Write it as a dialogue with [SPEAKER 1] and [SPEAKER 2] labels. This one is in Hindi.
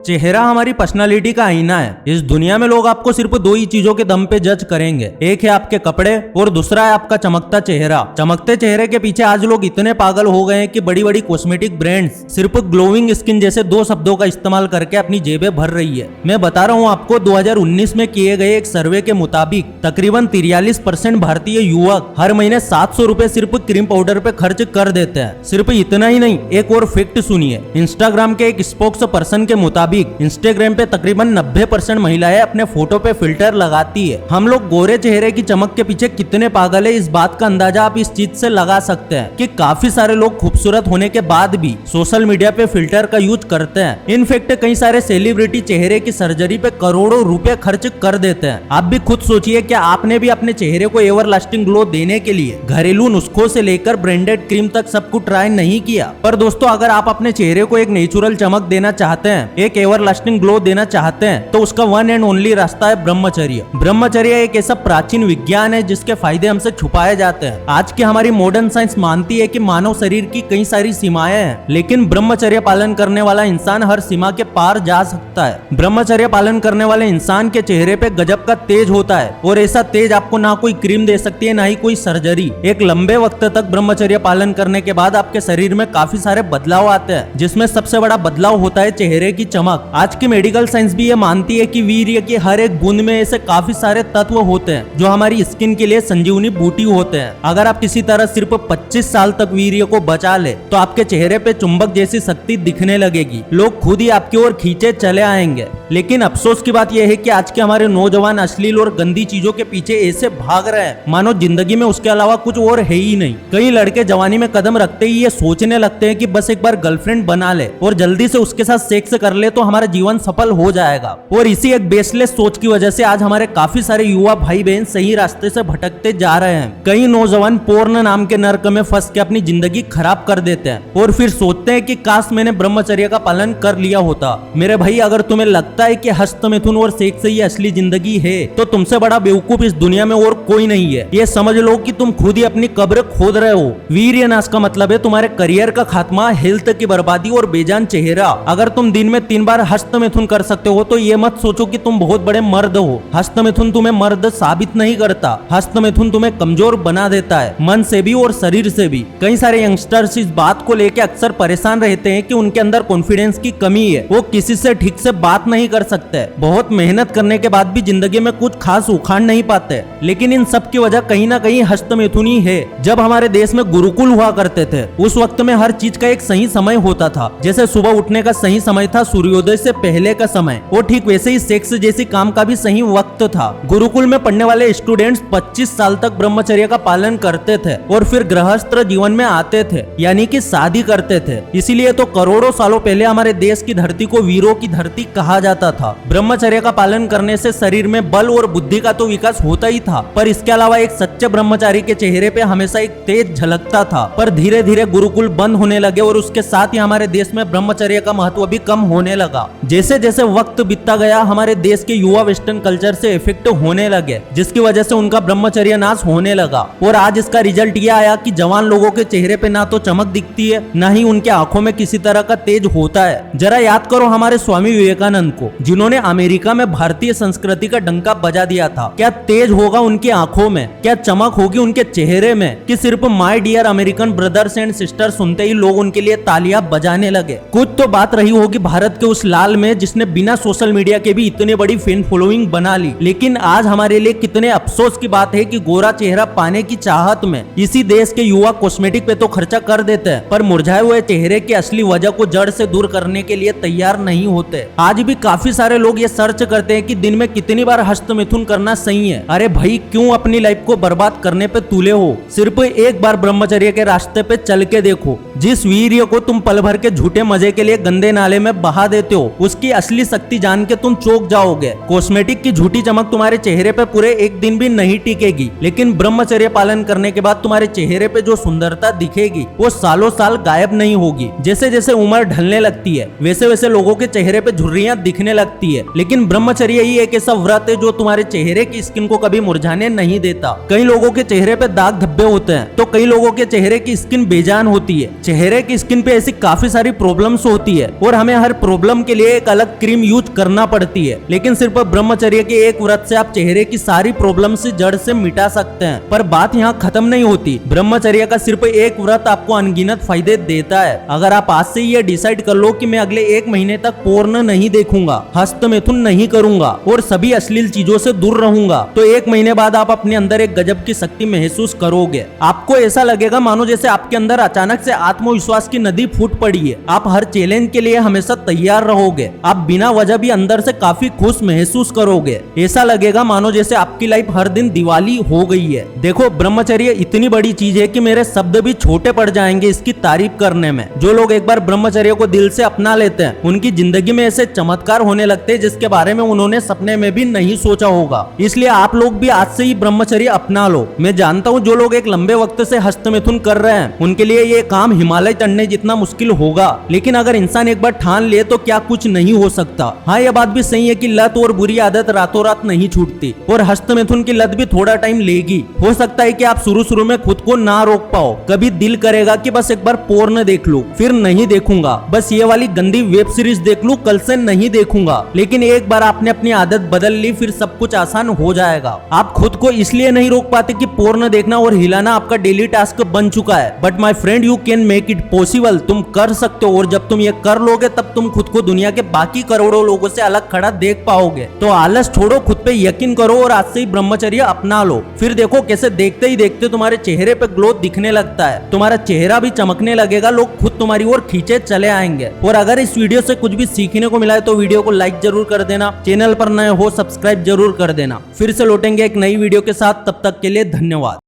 [SPEAKER 1] चेहरा हमारी पर्सनालिटी का आईना है। इस दुनिया में लोग आपको सिर्फ दो ही चीजों के दम पे जज करेंगे, एक है आपके कपड़े और दूसरा है आपका चमकता चेहरा। चमकते चेहरे के पीछे आज लोग इतने पागल हो गए हैं कि बड़ी बड़ी कॉस्मेटिक ब्रांड्स सिर्फ ग्लोइंग स्किन जैसे दो शब्दों का इस्तेमाल करके अपनी जेबें भर रही है। मैं बता रहा हूँ आपको, 2019 में किए गए एक सर्वे के मुताबिक तकरीबन 43% भारतीय युवक हर महीने 700 रुपए सिर्फ क्रीम पाउडर पे खर्च कर देते हैं। सिर्फ इतना ही नहीं, एक और फैक्ट सुनिए। इंस्टाग्राम के एक स्पोक्स पर्सन के मुताबिक इंस्टाग्राम पे तकरीबन 90% महिलाएं अपने फोटो पे फिल्टर लगाती है। हम लोग गोरे चेहरे की चमक के पीछे कितने पागल है, इस बात का अंदाजा आप इस चीज से लगा सकते हैं कि काफी सारे लोग खूबसूरत होने के बाद भी सोशल मीडिया पे फिल्टर का यूज करते हैं। इनफैक्ट कई सारे सेलिब्रिटी चेहरे की सर्जरी पे करोड़ों रुपए खर्च कर देते हैं। आप भी खुद सोचिए कि आपने भी अपने चेहरे को एवर लास्टिंग ग्लो देने के लिए घरेलू नुस्खों से लेकर ब्रांडेड क्रीम तक सब कुछ ट्राई नहीं किया। पर दोस्तों, अगर आप अपने चेहरे को एक नेचुरल चमक देना चाहते हैं, एक एवर लास्टिंग ग्लो देना चाहते हैं, तो उसका वन एंड ओनली रास्ता है ब्रह्मचर्य। ब्रह्मचर्य एक ऐसा प्राचीन विज्ञान है जिसके फायदे हमसे छुपाए जाते हैं। आज की हमारी मॉडर्न साइंस मानती है कि मानव शरीर की कई सारी सीमाएं हैं, लेकिन ब्रह्मचर्य पालन करने वाला इंसान हर सीमा के पार जा सकता है। ब्रह्मचर्य पालन करने वाले इंसान के चेहरे पे गजब का तेज होता है, और ऐसा तेज आपको ना कोई क्रीम दे सकती है, ना ही कोई सर्जरी। एक लंबे वक्त तक ब्रह्मचर्य पालन करने के बाद आपके शरीर में काफी सारे बदलाव आते हैं, जिसमें सबसे बड़ा बदलाव होता है चेहरे की चमक। आज की मेडिकल साइंस भी ये मानती है कि वीर्य की हर एक बूंद में ऐसे काफी सारे तत्व होते हैं जो हमारी स्किन के लिए संजीवनी बूटी होते हैं। अगर आप किसी तरह सिर्फ 25 साल तक वीर्य को बचा ले तो आपके चेहरे पे चुंबक जैसी शक्ति दिखने लगेगी। लोग खुद ही आपकी ओर खींचे चले आएंगे। लेकिन अफसोस की बात यह है कि आज के हमारे नौजवान अश्लील और गंदी चीजों के पीछे ऐसे भाग रहे हैं मानो जिंदगी में उसके अलावा कुछ और है ही नहीं। कई लड़के जवानी में कदम रखते ही ये सोचने लगते हैं कि बस एक बार गर्लफ्रेंड बना ले और जल्दी से उसके साथ सेक्स कर ले तो हमारा जीवन सफल हो जाएगा। और इसी एक बेसलेस सोच की वजह से आज हमारे काफी सारे युवा भाई बहन सही रास्ते से भटकते जा रहे हैं। कई नौजवान पोर्न नाम के नर्क में फंस के अपनी जिंदगी खराब कर देते हैं और फिर सोचते हैं कि काश मैंने ब्रह्मचर्य का पालन कर लिया होता। मेरे भाई, अगर तुम्हें लगता है कि हस्त मिथुन और सेक्स ही असली जिंदगी है तो तुमसे बड़ा बेवकूफ इस दुनिया में और कोई नहीं है। ये समझ लो कि तुम खुद ही अपनी कब्र खोद रहे हो। वीर्य नाश का मतलब है तुम्हारे करियर का खात्मा, हेल्थ की बर्बादी और बेजान चेहरा। अगर तुम दिन में 3 बार हस्त मिथुन कर सकते हो तो ये मत सोचो कि तुम बहुत बड़े मर्द हो। हस्त मिथुन तुम्हें मर्द साबित नहीं करता, हस्त मिथुन तुम्हें कमजोर बना देता है, मन से भी और शरीर से भी। कई सारे यंगस्टर्स इस बात को लेकर अक्सर परेशान रहते हैं कि उनके अंदर कॉन्फिडेंस की कमी है, वो किसी से ठीक से बात नहीं कर सकते, बहुत मेहनत करने के बाद भी जिंदगी में कुछ खास उखाड़ नहीं पाते। लेकिन इन सब की वजह कहीं ना कहीं हस्त मिथुन ही है। जब हमारे देश में गुरुकुल हुआ करते थे उस वक्त में हर चीज का एक सही समय होता था। जैसे सुबह उठने का सही समय था सूर्योदय से पहले का समय, और ठीक वैसे ही सेक्स जैसी काम का भी सही वक्त था। गुरुकुल में पढ़ने वाले स्टूडेंट्स 25 साल तक ब्रह्मचर्य का पालन करते थे और फिर गृहस्थ जीवन में आते थे, यानी कि शादी करते थे। इसीलिए तो करोड़ों सालों पहले हमारे देश की धरती को वीरों की धरती कहा जाता था। ब्रह्मचर्य का पालन करने से शरीर में बल और बुद्धि का तो विकास होता ही था, पर इसके अलावा एक सच्चे ब्रह्मचारी के चेहरे पे हमेशा एक तेज झलकता था। पर धीरे धीरे गुरुकुल बंद होने लगे और उसके साथ ही हमारे देश में ब्रह्मचर्य का महत्व भी कम होने लगा। जैसे जैसे वक्त बीतता गया हमारे देश के युवा वेस्टर्न कल्चर से इफेक्ट होने लगे, जिसकी वजह से उनका ब्रह्मचर्य नाश होने लगा। और आज इसका रिजल्ट यह आया कि जवान लोगों के चेहरे पे ना तो चमक दिखती है, ना ही उनके आंखों में किसी तरह का तेज होता है। जरा याद करो हमारे स्वामी विवेकानंद को, जिन्होंने अमेरिका में भारतीय संस्कृति का डंका बजा दिया था। क्या तेज होगा उनकी आंखों में, क्या चमक होगी उनके चेहरे में कि सिर्फ my dear American brothers and sister सुनते ही लोग उनके लिए तालियां बजाने लगे। कुछ तो बात रही होगी भारत के उस लाल में जिसने बिना सोशल मीडिया के भी इतनी बड़ी फैन फॉलोइंग बना ली। लेकिन आज हमारे लिए कितने अफसोस की बात है कि गोरा चेहरा पाने की चाहत में इसी देश के युवा कॉस्मेटिक पे तो खर्चा कर देते हैं, पर मुरझाए हुए चेहरे की असली वजह को जड़ से दूर करने के लिए तैयार नहीं होते। आज भी काफी सारे लोग ये सर्च करते हैं कि दिन में कितनी बार हस्त मिथुन करना सही है। अरे भाई, क्यों अपनी लाइफ को बर्बाद करने पे तुले हो? सिर्फ एक बार ब्रह्मचर्य के रास्ते पे चल के देखो। जिस वीर्य को तुम पल भर के झूठे मजे के लिए गंदे नाले में बहा देते हो, उसकी असली शक्ति जान के तुम चौंक जाओगे। कॉस्मेटिक की झूठी चमक तुम्हारे चेहरे पे पूरे एक दिन भी नहीं टिकेगी, लेकिन ब्रह्मचर्य पालन करने के बाद तुम्हारे चेहरे पे जो सुंदरता दिखेगी वो सालों साल गायब नहीं होगी। जैसे जैसे उम्र ढलने लगती है वैसे वैसे लोगों के चेहरे पे झुर्रियां दिखने लगती है, लेकिन ब्रह्मचर्य ही एक ऐसा व्रत है जो तुम्हारे चेहरे की स्किन को कभी मुरझाने नहीं देता। कई लोगों के चेहरे पे दाग धब्बे होते हैं तो कई लोगों के चेहरे की स्किन बेजान होती है। चेहरे की स्किन पे ऐसी काफी सारी प्रॉब्लम्स होती है और हमें हर प्रॉब्लम प्रॉब्लम के लिए एक अलग क्रीम यूज करना पड़ती है, लेकिन सिर्फ ब्रह्मचर्य के एक व्रत से आप चेहरे की सारी प्रॉब्लम से जड़ से मिटा सकते हैं। पर बात यहाँ खत्म नहीं होती। ब्रह्मचर्य का सिर्फ एक व्रत आपको अनगिनत फायदे देता है। अगर आप आज से ये डिसाइड कर लो कि मैं अगले 1 महीने तक पोर्न नहीं देखूंगा, हस्त मैथुन नहीं करूंगा और सभी अश्लील चीजों से दूर रहूंगा, तो 1 महीने बाद आप अपने अंदर एक गजब की शक्ति महसूस करोगे। आपको ऐसा लगेगा मानो जैसे आपके अंदर अचानक से आत्मविश्वास की नदी फूट पड़ी है। आप हर चैलेंज के लिए हमेशा तैयार रहोगे। आप बिना वजह भी अंदर से काफी खुश महसूस करोगे। ऐसा लगेगा मानो जैसे आपकी लाइफ हर दिन दिवाली हो गई है। देखो, ब्रह्मचर्य इतनी बड़ी चीज है कि मेरे शब्द भी छोटे पड़ जाएंगे इसकी तारीफ करने में। जो लोग एक बार ब्रह्मचर्य को दिल से अपना लेते हैं, उनकी जिंदगी में ऐसे चमत्कार होने लगते हैं जिसके बारे में उन्होंने सपने में भी नहीं सोचा होगा। इसलिए आप लोग भी आज से ही ब्रह्मचर्य अपना लो। मैं जानता हूँ जो लोग एक लंबे वक्त से हस्त मैथुन कर रहे हैं, उनके लिए ये काम हिमालय चढ़ने जितना मुश्किल होगा, लेकिन अगर इंसान एक बार ठान ले तो क्या कुछ नहीं हो सकता। हाँ, यह बात भी सही है कि लत और बुरी आदत रातों रात नहीं छूटती और हस्त मैथुन की लत भी थोड़ा टाइम लेगी। हो सकता है कि आप शुरू में खुद को ना रोक पाओ। कभी दिल करेगा कि बस एक बार पोर्न देख लूं, फिर नहीं देखूंगा, बस ये वाली गंदी वेब सीरीज देख लूं, कल से नहीं देखूंगा। लेकिन एक बार आपने अपनी आदत बदल ली, फिर सब कुछ आसान हो जाएगा। आप खुद को इसलिए नहीं रोक पाते कि पोर्न देखना और हिलाना आपका डेली टास्क बन चुका है, but my friend you can make it possible. तुम कर सकते हो, और जब तुम ये कर लोगे तब तुम खुद को दुनिया के बाकी करोड़ों लोगों से अलग खड़ा देख पाओगे। तो आलस छोड़ो, खुद पे यकीन करो और आज से ही ब्रह्मचर्य अपना लो। फिर देखो कैसे देखते ही देखते तुम्हारे चेहरे पे ग्लो दिखने लगता है, तुम्हारा चेहरा भी चमकने लगेगा, लोग खुद तुम्हारी ओर खींचे चले आएंगे। और अगर इस वीडियो से कुछ भी सीखने को मिला है तो वीडियो को लाइक जरूर कर देना, चैनल पर नए हो सब्सक्राइब जरूर कर देना। फिर से लौटेंगे एक नई वीडियो के साथ, तब तक के लिए धन्यवाद।